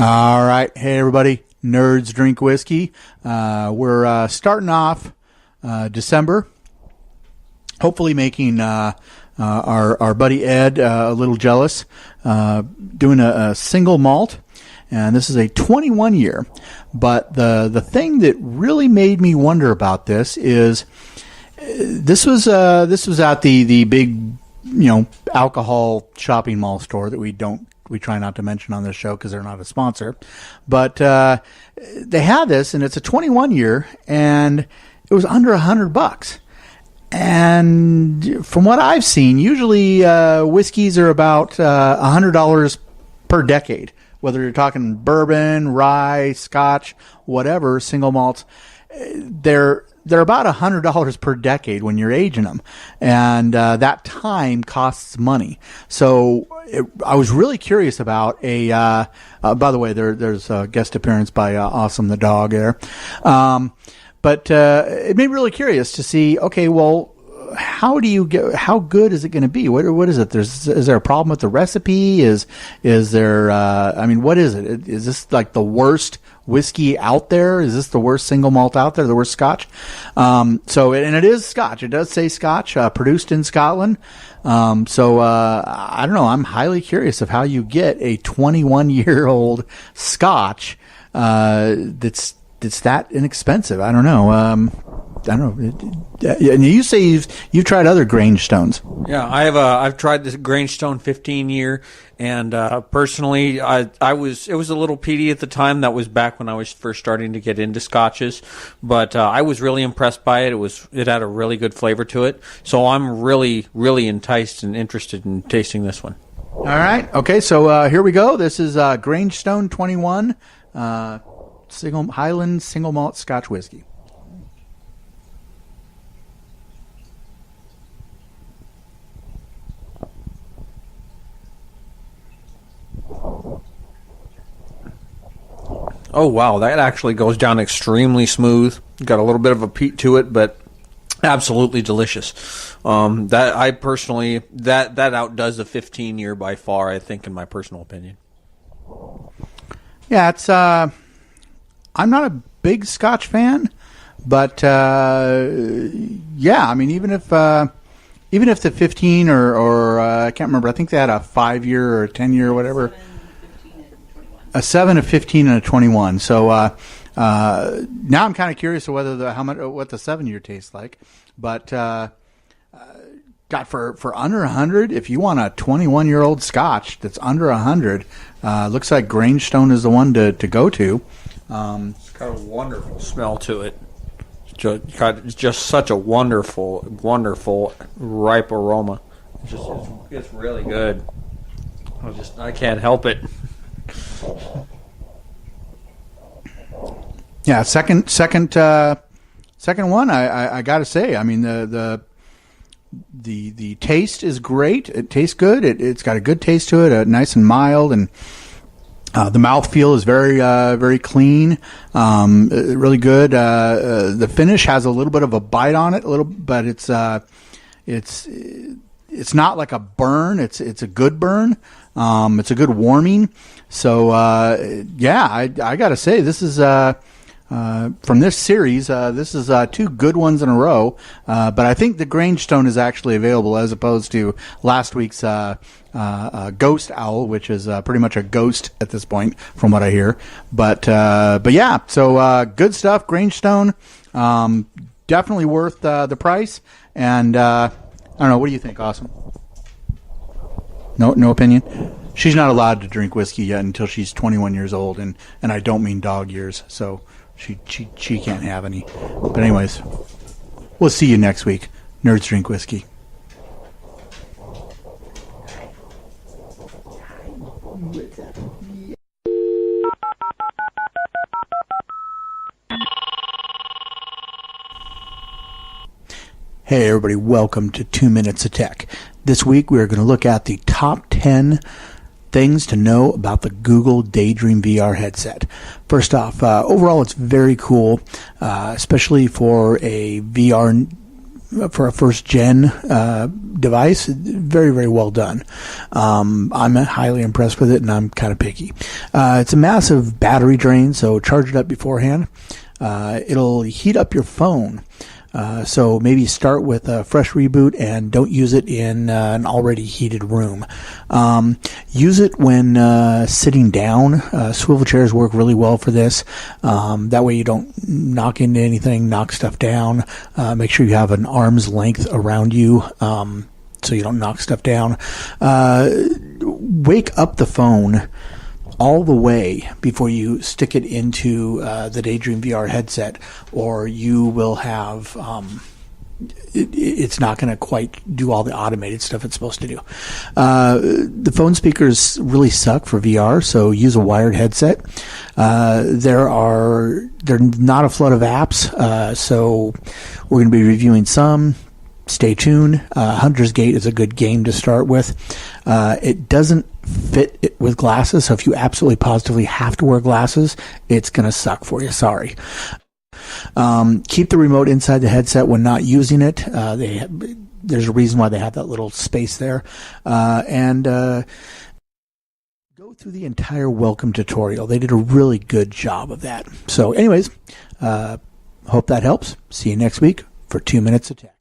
All right. Hey, everybody. Nerds Drink Whiskey. We're starting off December, hopefully making our buddy Ed a little jealous, doing a single malt. And this is a 21 year. But the thing that really made me wonder about this is this was at the big, alcohol shopping mall store that we try not to mention on this show because they're not a sponsor. But they had this, and it's a 21 year, and it was under $100. And from what I've seen, usually whiskeys are about $100 per decade. Whether you're talking bourbon, rye, Scotch, whatever, single malts, they're about $100 per decade when you're aging them, and that time costs money. So I was really curious about a. By the way, there's a guest appearance by Awesome the dog there, but it made me really curious to see. Okay, well, how good is it going to be? What is it? Is there a problem with the recipe? Is there? What is it? Is this like the worst whiskey out there? Is this the worst single malt out there? The worst Scotch? And it is Scotch. It does say Scotch, produced in Scotland. I don't know. I'm highly curious of how you get a 21-year-old Scotch that's that inexpensive. I don't know. And you say you've tried other Grangestones. Yeah, I've tried this Grangestone 15-year, and personally, it was a little peaty at the time. That was back when I was first starting to get into scotches, but I was really impressed by it. It had a really good flavor to it, so I'm really, really enticed and interested in tasting this one. All right, okay, so here we go. This is Grangestone 21 Highland single malt Scotch whiskey. Oh, wow. That actually goes down extremely smooth. Got a little bit of a peat to it, but absolutely delicious. That outdoes the 15-year by far, I think, in my personal opinion. Yeah, it's I'm not a big Scotch fan, but even if the 15 or I can't remember, I think they had a 5-year or a 10-year or whatever. A 7, a 15, and a 21. So now I'm kind of curious of what the 7-year tastes like. But for under 100, if you want a 21-year-old Scotch that's under 100, looks like Grangestone is the one to go to. It's got a wonderful smell to it. It's just such a wonderful, wonderful ripe aroma. It's really good. I can't help it. Yeah, second one. I got to say, I mean the taste is great. It tastes good. It's got a good taste to it. Nice and mild, and the mouthfeel is very very clean. Really good. The finish has a little bit of a bite on it, but it's not like a burn. It's a good burn. It's a good warming. So, I got to say, this is, from this series, this is 2 good ones in a row. But I think the Grangestone is actually available as opposed to last week's Ghost Owl, which is pretty much a ghost at this point, from what I hear. But yeah, so good stuff, Grangestone. Definitely worth the price. And I don't know, what do you think, Awesome? No opinion? She's not allowed to drink whiskey yet until she's 21 years old, and I don't mean dog years, so she can't have any. But anyways, we'll see you next week. Nerds Drink Whiskey. Hey everybody, welcome to 2 Minutes of Tech. This week we are going to look at the top 10 things to know about the Google Daydream VR headset. First off, overall it's very cool, especially for a VR for a first gen device, very, very well done. I'm highly impressed with it, and I'm kind of picky. It's a massive battery drain, so charge it up beforehand. It'll heat up your phone. So maybe start with a fresh reboot and don't use it in an already heated room. Use it when sitting down. Swivel chairs work really well for this. That way you don't knock into anything, knock stuff down. Make sure you have an arm's length around you so you don't knock stuff down. Wake up the phone all the way before you stick it into the Daydream VR headset, or you will have it's not going to quite do all the automated stuff it's supposed to do. The phone speakers really suck for VR, so use a wired headset. There are not a flood of apps, so we're going to be reviewing some. Stay tuned. Hunter's Gate is a good game to start with. It doesn't fit it with glasses, so if you absolutely positively have to wear glasses, it's going to suck for you. Sorry. Keep the remote inside the headset when not using it. There's a reason why they have that little space there. And go through the entire welcome tutorial. They did a really good job of that. So anyways, hope that helps. See you next week for 2 Minutes of Tech.